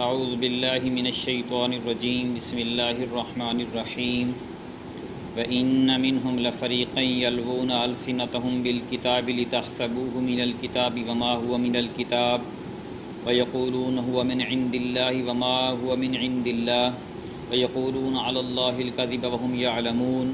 اعوذ باللہ من الشیطان الرجیم بسم اللہ الرحمن الرحیم وَإِنَّ مِنْهُمْ لَفَرِيقًا يَلْوُونَ أَلْسِنَتَهُمْ بِالْكِتَابِ لِتَحْسَبُوهُ مِنَ الْكِتَابِ وَمَا هُوَ مِنَ الْكِتَابِ وَيَقُولُونَ هُوَ مِنْ عِنْدِ اللَّهِ وَمَا هُوَ مِنْ عِنْدِ اللَّهِ وَيَقُولُونَ عَلَى اللَّهِ الْكَذِبَ وَهُمْ يَعْلَمُونَ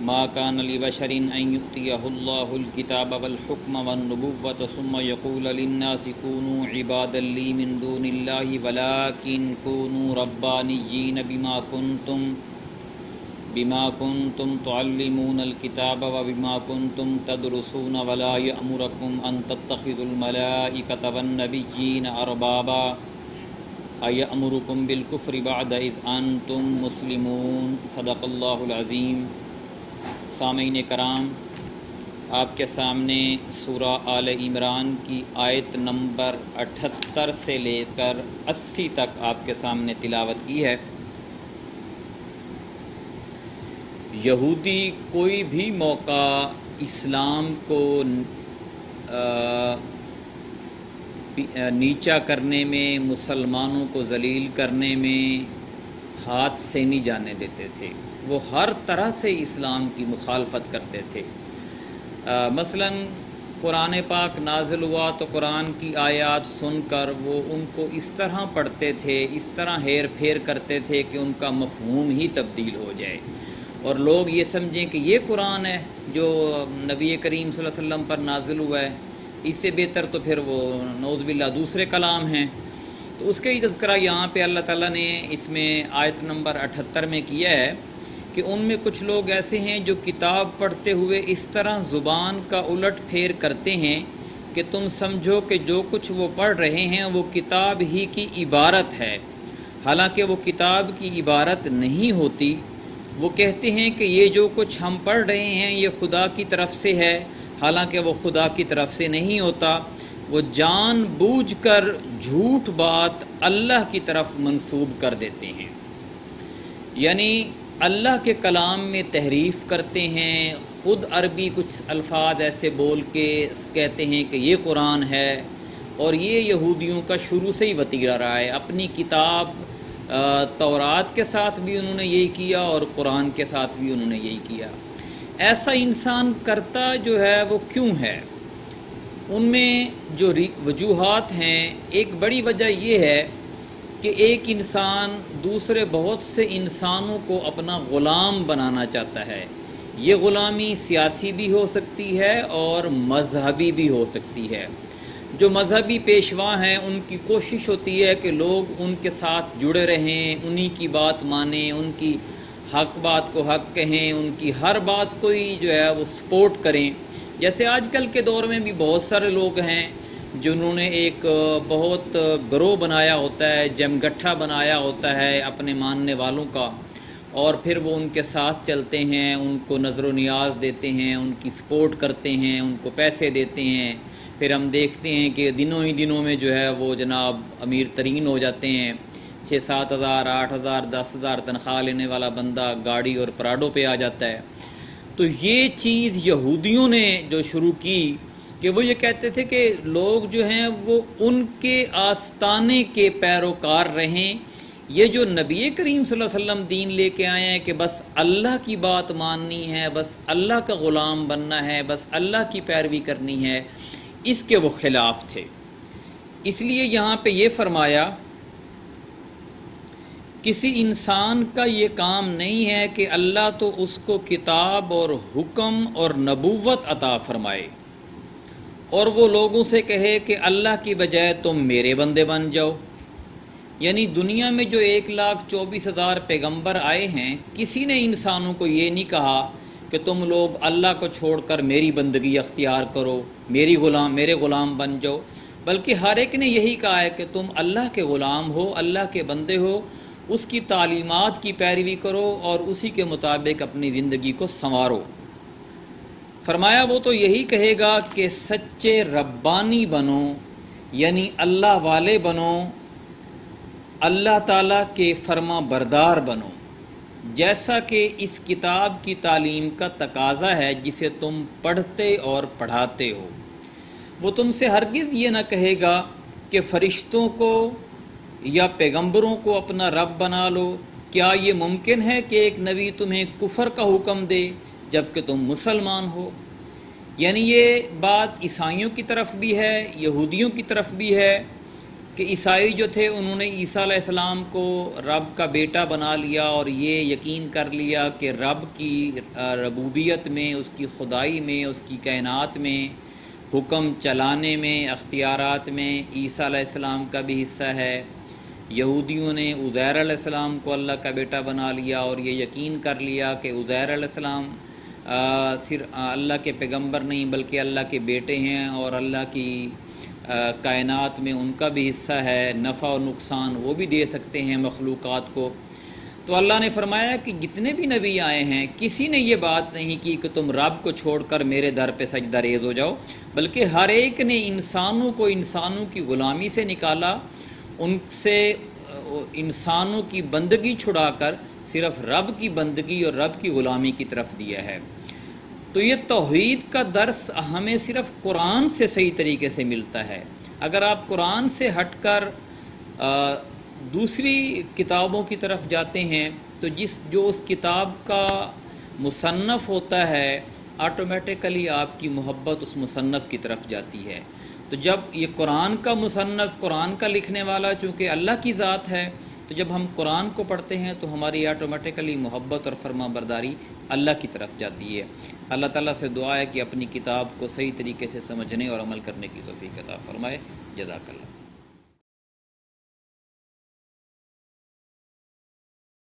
ما كان لبشر أن يؤتيه الله الكتاب والحكم والنبوة ثم يقول للناس كونوا عبادا لي من دون الله ولكن كونوا ربانيين بما كنتم تعلمون الكتاب وبما كنتم تدرسون ولا يأمركم أن تتخذوا الملائكة والنبيين أربابا أيأمركم بالكفر بعد إذ أنتم مسلمون صدق الله العظيم۔ سامعین کرام، آپ کے سامنے سورہ آل عمران کی آیت نمبر 78 سے لے کر 80 تک آپ کے سامنے تلاوت کی ہے۔ یہودی کوئی بھی موقع اسلام کو نیچا کرنے میں، مسلمانوں کو ذلیل کرنے میں ہاتھ سے نہیں جانے دیتے تھے۔ وہ ہر طرح سے اسلام کی مخالفت کرتے تھے۔ مثلا قرآن پاک نازل ہوا تو قرآن کی آیات سن کر وہ ان کو اس طرح پڑھتے تھے، اس طرح ہیر پھیر کرتے تھے کہ ان کا مفہوم ہی تبدیل ہو جائے اور لوگ یہ سمجھیں کہ یہ قرآن ہے جو نبی کریم صلی اللہ علیہ وسلم پر نازل ہوا ہے، اس سے بہتر تو پھر وہ نعوذ باللہ دوسرے کلام ہیں۔ تو اس کا ہی تذکرہ یہاں پہ اللہ تعالیٰ نے اس میں آیت نمبر 78 میں کیا ہے کہ ان میں کچھ لوگ ایسے ہیں جو کتاب پڑھتے ہوئے اس طرح زبان کا الٹ پھیر کرتے ہیں کہ تم سمجھو کہ جو کچھ وہ پڑھ رہے ہیں وہ کتاب ہی کی عبارت ہے، حالانکہ وہ کتاب کی عبارت نہیں ہوتی۔ وہ کہتے ہیں کہ یہ جو کچھ ہم پڑھ رہے ہیں یہ خدا کی طرف سے ہے، حالانکہ وہ خدا کی طرف سے نہیں ہوتا۔ وہ جان بوجھ کر جھوٹ بات اللہ کی طرف منسوب کر دیتے ہیں، یعنی اللہ کے کلام میں تحریف کرتے ہیں، خود عربی کچھ الفاظ ایسے بول کے کہتے ہیں کہ یہ قرآن ہے، اور یہ یہودیوں کا شروع سے ہی وتیرہ رہا ہے۔ اپنی کتاب تورات کے ساتھ بھی انہوں نے یہی کیا اور قرآن کے ساتھ بھی انہوں نے یہی کیا۔ ایسا انسان کرتا جو ہے وہ کیوں ہے؟ ان میں جو وجوہات ہیں، ایک بڑی وجہ یہ ہے کہ ایک انسان دوسرے بہت سے انسانوں کو اپنا غلام بنانا چاہتا ہے۔ یہ غلامی سیاسی بھی ہو سکتی ہے اور مذہبی بھی ہو سکتی ہے۔ جو مذہبی پیشوا ہیں ان کی کوشش ہوتی ہے کہ لوگ ان کے ساتھ جڑے رہیں، انہی کی بات مانیں، ان کی حق بات کو حق کہیں، ان کی ہر بات کو ہی جو ہے وہ سپورٹ کریں۔ جیسے آج کل کے دور میں بھی بہت سارے لوگ ہیں جنہوں نے ایک بہت گروہ بنایا ہوتا ہے، جمگٹھا بنایا ہوتا ہے اپنے ماننے والوں کا، اور پھر وہ ان کے ساتھ چلتے ہیں، ان کو نظر و نیاز دیتے ہیں، ان کی سپورٹ کرتے ہیں، ان کو پیسے دیتے ہیں۔ پھر ہم دیکھتے ہیں کہ دنوں ہی دنوں میں جو ہے وہ جناب امیر ترین ہو جاتے ہیں۔ 6-7 ہزار 8 ہزار 10 ہزار تنخواہ لینے والا بندہ گاڑی اور پراڈو پہ آ جاتا ہے۔ تو یہ چیز یہودیوں نے جو شروع کی کہ وہ یہ کہتے تھے کہ لوگ جو ہیں وہ ان کے آستانے کے پیروکار رہیں۔ یہ جو نبی کریم صلی اللہ علیہ وسلم دین لے کے آئے ہیں کہ بس اللہ کی بات ماننی ہے، بس اللہ کا غلام بننا ہے، بس اللہ کی پیروی کرنی ہے، اس کے وہ خلاف تھے۔ اس لیے یہاں پہ یہ فرمایا کسی انسان کا یہ کام نہیں ہے کہ اللہ تو اس کو کتاب اور حکم اور نبوت عطا فرمائے اور وہ لوگوں سے کہے کہ اللہ کی بجائے تم میرے بندے بن جاؤ۔ یعنی دنیا میں جو 1,24,000 پیغمبر آئے ہیں، کسی نے انسانوں کو یہ نہیں کہا کہ تم لوگ اللہ کو چھوڑ کر میری بندگی اختیار کرو، میرے غلام بن جاؤ، بلکہ ہر ایک نے یہی کہا ہے کہ تم اللہ کے غلام ہو، اللہ کے بندے ہو، اس کی تعلیمات کی پیروی کرو اور اسی کے مطابق اپنی زندگی کو سنوارو۔ فرمایا وہ تو یہی کہے گا کہ سچے ربانی بنو، یعنی اللہ والے بنو، اللہ تعالیٰ کے فرما بردار بنو، جیسا کہ اس کتاب کی تعلیم کا تقاضا ہے جسے تم پڑھتے اور پڑھاتے ہو۔ وہ تم سے ہرگز یہ نہ کہے گا کہ فرشتوں کو یا پیغمبروں کو اپنا رب بنا لو، کیا یہ ممکن ہے کہ ایک نبی تمہیں کفر کا حکم دے جبکہ تم مسلمان ہو؟ یعنی یہ بات عیسائیوں کی طرف بھی ہے، یہودیوں کی طرف بھی ہے کہ عیسائی جو تھے انہوں نے عیسیٰ علیہ السلام کو رب کا بیٹا بنا لیا اور یہ یقین کر لیا کہ رب کی ربوبیت میں، اس کی خدائی میں، اس کی کائنات میں، حکم چلانے میں، اختیارات میں عیسیٰ علیہ السلام کا بھی حصہ ہے۔ یہودیوں نے عزیر علیہ السلام کو اللہ کا بیٹا بنا لیا اور یہ یقین کر لیا کہ عزیر علیہ السلام صرف اللہ کے پیغمبر نہیں بلکہ اللہ کے بیٹے ہیں، اور اللہ کی کائنات میں ان کا بھی حصہ ہے، نفع و نقصان وہ بھی دے سکتے ہیں مخلوقات کو۔ تو اللہ نے فرمایا کہ جتنے بھی نبی آئے ہیں کسی نے یہ بات نہیں کی کہ تم رب کو چھوڑ کر میرے در پہ سجدہ ریز ہو جاؤ، بلکہ ہر ایک نے انسانوں کو انسانوں کی غلامی سے نکالا، ان سے انسانوں کی بندگی چھڑا کر صرف رب کی بندگی اور رب کی غلامی کی طرف دیا ہے۔ تو یہ توحید کا درس ہمیں صرف قرآن سے صحیح طریقے سے ملتا ہے۔ اگر آپ قرآن سے ہٹ کر دوسری کتابوں کی طرف جاتے ہیں تو جو اس کتاب کا مصنف ہوتا ہے آٹومیٹیکلی آپ کی محبت اس مصنف کی طرف جاتی ہے۔ تو جب یہ قرآن کا مصنف، قرآن کا لکھنے والا چونکہ اللہ کی ذات ہے، تو جب ہم قرآن کو پڑھتے ہیں تو ہماری آٹومیٹیکلی محبت اور فرما برداری اللہ کی طرف جاتی ہے۔ اللہ تعالیٰ سے دعا ہے کہ اپنی کتاب کو صحیح طریقے سے سمجھنے اور عمل کرنے کی توفیق عطا فرمائے۔ جزاک اللہ۔